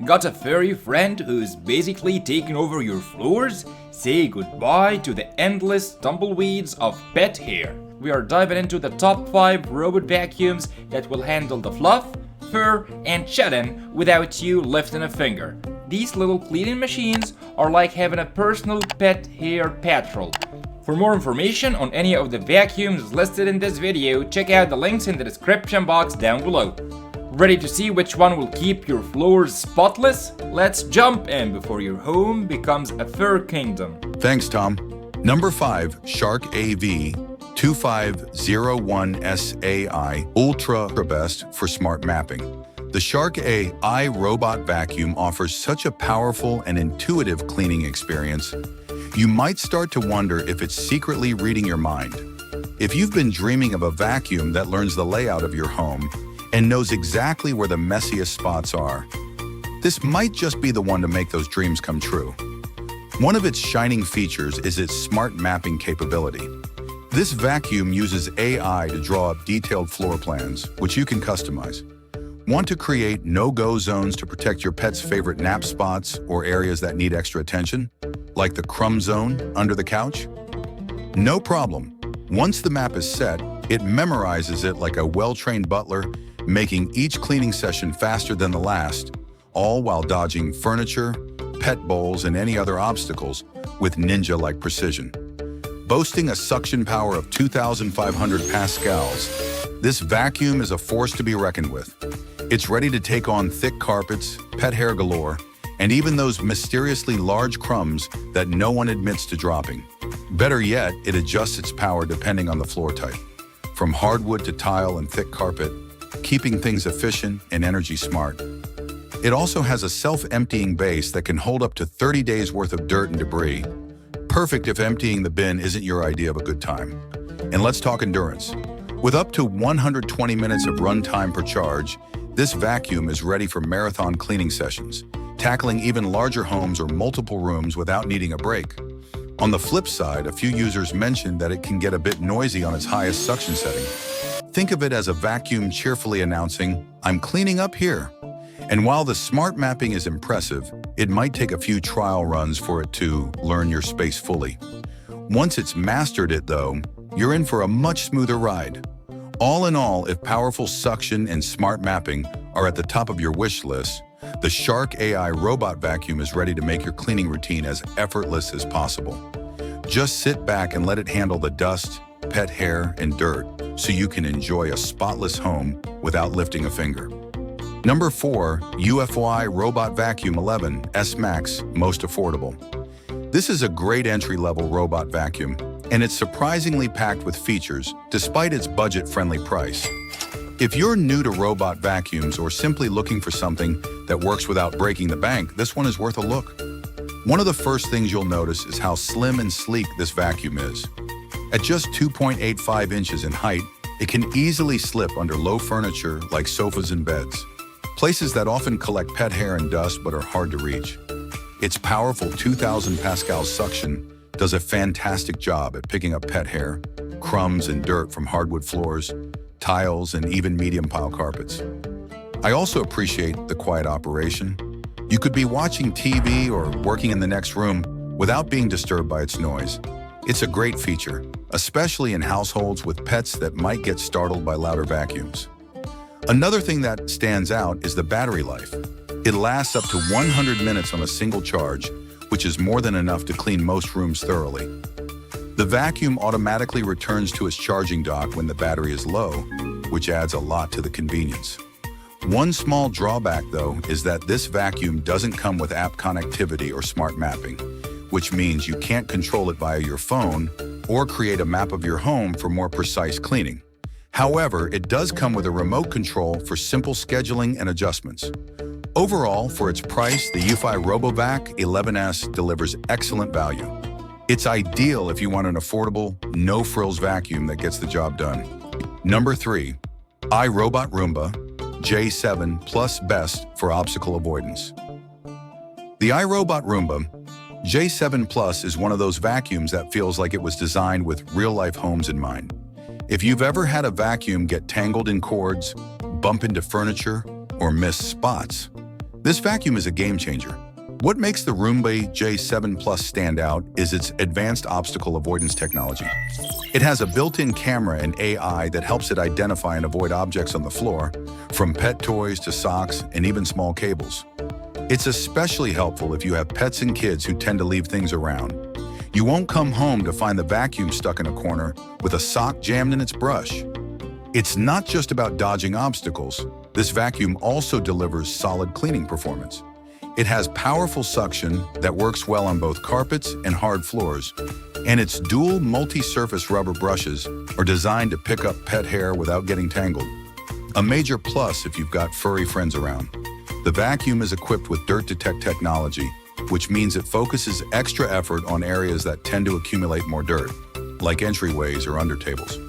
Got a furry friend who's basically taking over your floors? Say goodbye to the endless tumbleweeds of pet hair. We are diving into the top 5 robot vacuums that will handle the fluff, fur, and shedding without you lifting a finger. These little cleaning machines are like having a personal pet hair patrol. For more information on any of the vacuums listed in this video, check out the links in the description box down below. Ready to see which one will keep your floors spotless? Let's jump in before your home becomes a fur kingdom. Thanks, Tom. Number 5, Shark AV2501S AI Ultra, best for smart mapping. The Shark iRobot Vacuum offers such a powerful and intuitive cleaning experience. You might start to wonder if it's secretly reading your mind. If you've been dreaming of a vacuum that learns the layout of your home and knows exactly where the messiest spots are, this might just be the one to make those dreams come true. One of its shining features is its smart mapping capability. This vacuum uses AI to draw up detailed floor plans, which you can customize. Want to create no-go zones to protect your pet's favorite nap spots or areas that need extra attention, like the crumb zone under the couch? No problem. Once the map is set, it memorizes it like a well-trained butler, making each cleaning session faster than the last, all while dodging furniture, pet bowls, and any other obstacles with ninja-like precision. Boasting a suction power of 2,500 pascals, this vacuum is a force to be reckoned with. It's ready to take on thick carpets, pet hair galore, and even those mysteriously large crumbs that no one admits to dropping. Better yet, it adjusts its power depending on the floor type, from hardwood to tile and thick carpet, keeping things efficient and energy smart. It also has a self-emptying base that can hold up to 30 days worth of dirt and debris. Perfect if emptying the bin isn't your idea of a good time. And let's talk endurance. With up to 120 minutes of run time per charge, this vacuum is ready for marathon cleaning sessions, tackling even larger homes or multiple rooms without needing a break. On the flip side, a few users mentioned that it can get a bit noisy on its highest suction setting. Think of it as a vacuum cheerfully announcing, "I'm cleaning up here." And while the smart mapping is impressive, it might take a few trial runs for it to learn your space fully. Once it's mastered it, though, you're in for a much smoother ride. All in all, if powerful suction and smart mapping are at the top of your wish list, the Shark AI Robot Vacuum is ready to make your cleaning routine as effortless as possible. Just sit back and let it handle the dust, pet hair, and dirt so you can enjoy a spotless home without lifting a finger. Number 4, Eufy Robot Vacuum 11 S Max, most affordable. This is a great entry-level robot vacuum, and it's surprisingly packed with features despite its budget-friendly price. If you're new to robot vacuums or simply looking for something that works without breaking the bank, this one is worth a look. One of the first things you'll notice is how slim and sleek this vacuum is. At just 2.85 inches in height, it can easily slip under low furniture like sofas and beds, places that often collect pet hair and dust but are hard to reach. Its powerful 2,000 pascal suction does a fantastic job at picking up pet hair, crumbs, and dirt from hardwood floors, tiles, and even medium pile carpets. I also appreciate the quiet operation. You could be watching TV or working in the next room without being disturbed by its noise. It's a great feature, especially in households with pets that might get startled by louder vacuums. Another thing that stands out is the battery life. It lasts up to 100 minutes on a single charge, which is more than enough to clean most rooms thoroughly. The vacuum automatically returns to its charging dock when the battery is low, which adds a lot to the convenience. One small drawback, though, is that this vacuum doesn't come with app connectivity or smart mapping, which means you can't control it via your phone or create a map of your home for more precise cleaning. However, it does come with a remote control for simple scheduling and adjustments. Overall, for its price, the Eufy Robot Vac 11S delivers excellent value. It's ideal if you want an affordable, no-frills vacuum that gets the job done. Number 3, iRobot Roomba J7 Plus, best for obstacle avoidance. The iRobot Roomba J7 Plus is one of those vacuums that feels like it was designed with real-life homes in mind. If you've ever had a vacuum get tangled in cords, bump into furniture, or miss spots, This vacuum is a game changer. What makes the Roomba J7 Plus stand out is its advanced obstacle avoidance technology. It has a built-in camera and AI that helps it identify and avoid objects on the floor, from pet toys to socks and even small cables. It's especially helpful if you have pets and kids who tend to leave things around. You won't come home to find the vacuum stuck in a corner with a sock jammed in its brush. It's not just about dodging obstacles. This vacuum also delivers solid cleaning performance. It has powerful suction that works well on both carpets and hard floors, and its dual multi-surface rubber brushes are designed to pick up pet hair without getting tangled. A major plus if you've got furry friends around. The vacuum is equipped with dirt detect technology, which means it focuses extra effort on areas that tend to accumulate more dirt, like entryways or under tables.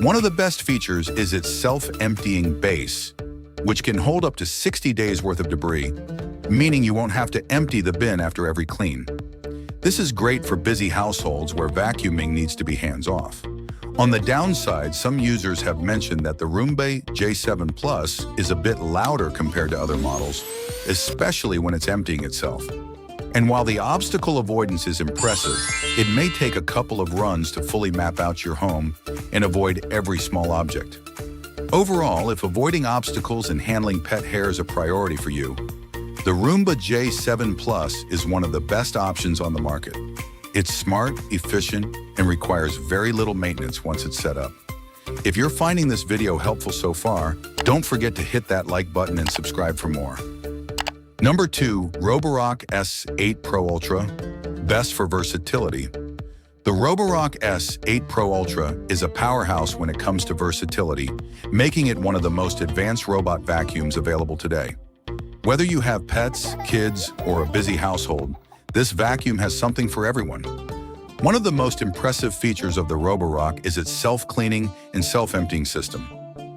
One of the best features is its self-emptying base, which can hold up to 60 days worth of debris, meaning you won't have to empty the bin after every clean. This is great for busy households where vacuuming needs to be hands-off. On the downside, some users have mentioned that the Roomba J7 Plus is a bit louder compared to other models, especially when it's emptying itself. And while the obstacle avoidance is impressive, it may take a couple of runs to fully map out your home and avoid every small object. Overall, if avoiding obstacles and handling pet hair is a priority for you, the Roomba J7 Plus is one of the best options on the market. It's smart, efficient, and requires very little maintenance once it's set up. If you're finding this video helpful so far, don't forget to hit that like button and subscribe for more. Number 2, Roborock S8 Pro Ultra, best for versatility. The Roborock S8 Pro Ultra is a powerhouse when it comes to versatility, making it one of the most advanced robot vacuums available today. Whether you have pets, kids, or a busy household, this vacuum has something for everyone. One of the most impressive features of the Roborock is its self-cleaning and self-emptying system.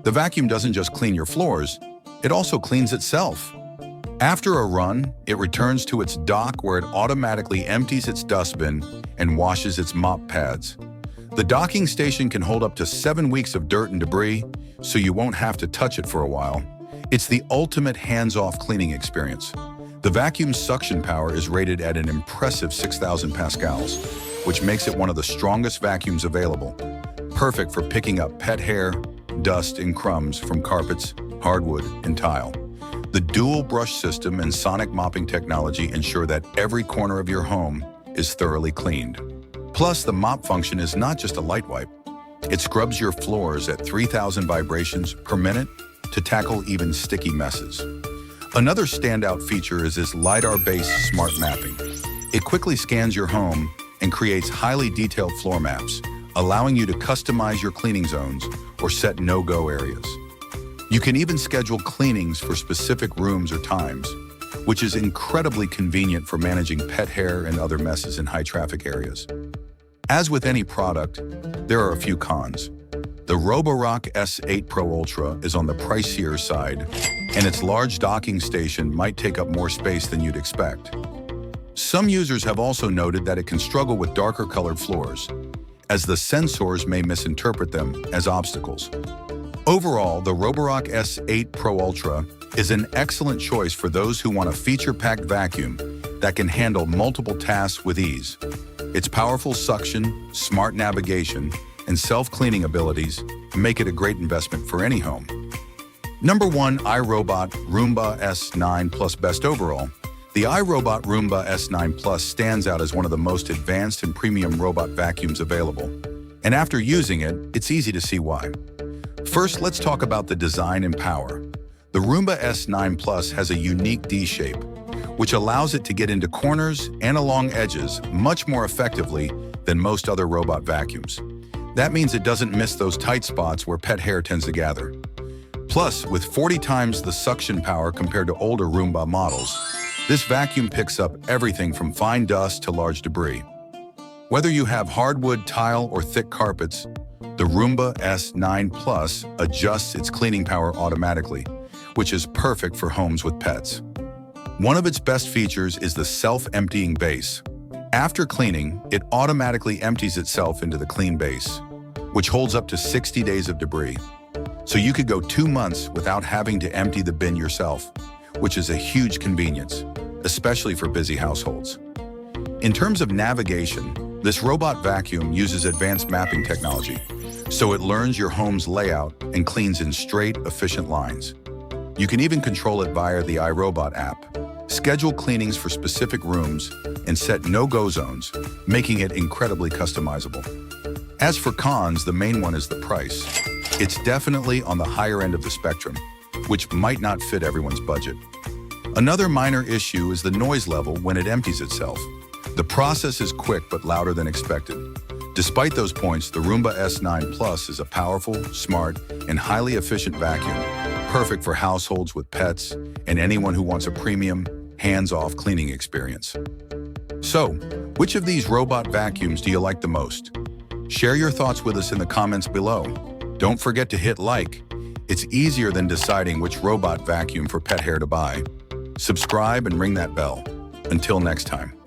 The vacuum doesn't just clean your floors, it also cleans itself. After a run, it returns to its dock where it automatically empties its dustbin and washes its mop pads. The docking station can hold up to 7 weeks of dirt and debris, so you won't have to touch it for a while. It's the ultimate hands-off cleaning experience. The vacuum's suction power is rated at an impressive 6,000 pascals, which makes it one of the strongest vacuums available, perfect for picking up pet hair, dust, and crumbs from carpets, hardwood, and tile. The dual brush system and sonic mopping technology ensure that every corner of your home is thoroughly cleaned. Plus, the mop function is not just a light wipe. It scrubs your floors at 3,000 vibrations per minute to tackle even sticky messes. Another standout feature is its LiDAR-based smart mapping. It quickly scans your home and creates highly detailed floor maps, allowing you to customize your cleaning zones or set no-go areas. You can even schedule cleanings for specific rooms or times, which is incredibly convenient for managing pet hair and other messes in high-traffic areas. As with any product, there are a few cons. The Roborock S8 Pro Ultra is on the pricier side, and its large docking station might take up more space than you'd expect. Some users have also noted that it can struggle with darker colored floors, as the sensors may misinterpret them as obstacles. Overall, the Roborock S8 Pro Ultra is an excellent choice for those who want a feature-packed vacuum that can handle multiple tasks with ease. Its powerful suction, smart navigation, and self-cleaning abilities make it a great investment for any home. Number 1, iRobot Roomba S9 Plus Best Overall. The iRobot Roomba S9 Plus stands out as one of the most advanced and premium robot vacuums available. And after using it, it's easy to see why. First, let's talk about the design and power. The Roomba S9 Plus has a unique D-shape, which allows it to get into corners and along edges much more effectively than most other robot vacuums. That means it doesn't miss those tight spots where pet hair tends to gather. Plus, with 40 times the suction power compared to older Roomba models, this vacuum picks up everything from fine dust to large debris. Whether you have hardwood, tile, or thick carpets, the Roomba S9 Plus adjusts its cleaning power automatically, which is perfect for homes with pets. One of its best features is the self-emptying base. After cleaning, it automatically empties itself into the clean base, which holds up to 60 days of debris. So you could go 2 months without having to empty the bin yourself, which is a huge convenience, especially for busy households. In terms of navigation, this robot vacuum uses advanced mapping technology, so it learns your home's layout and cleans in straight, efficient lines. You can even control it via the iRobot app, schedule cleanings for specific rooms, and set no-go zones, making it incredibly customizable. As for cons, the main one is the price. It's definitely on the higher end of the spectrum, which might not fit everyone's budget. Another minor issue is the noise level when it empties itself. The process is quick but louder than expected. Despite those points, the Roomba S9 Plus is a powerful, smart, and highly efficient vacuum, perfect for households with pets and anyone who wants a premium, hands-off cleaning experience. So, which of these robot vacuums do you like the most? Share your thoughts with us in the comments below. Don't forget to hit like. It's easier than deciding which robot vacuum for pet hair to buy. Subscribe and ring that bell. Until next time.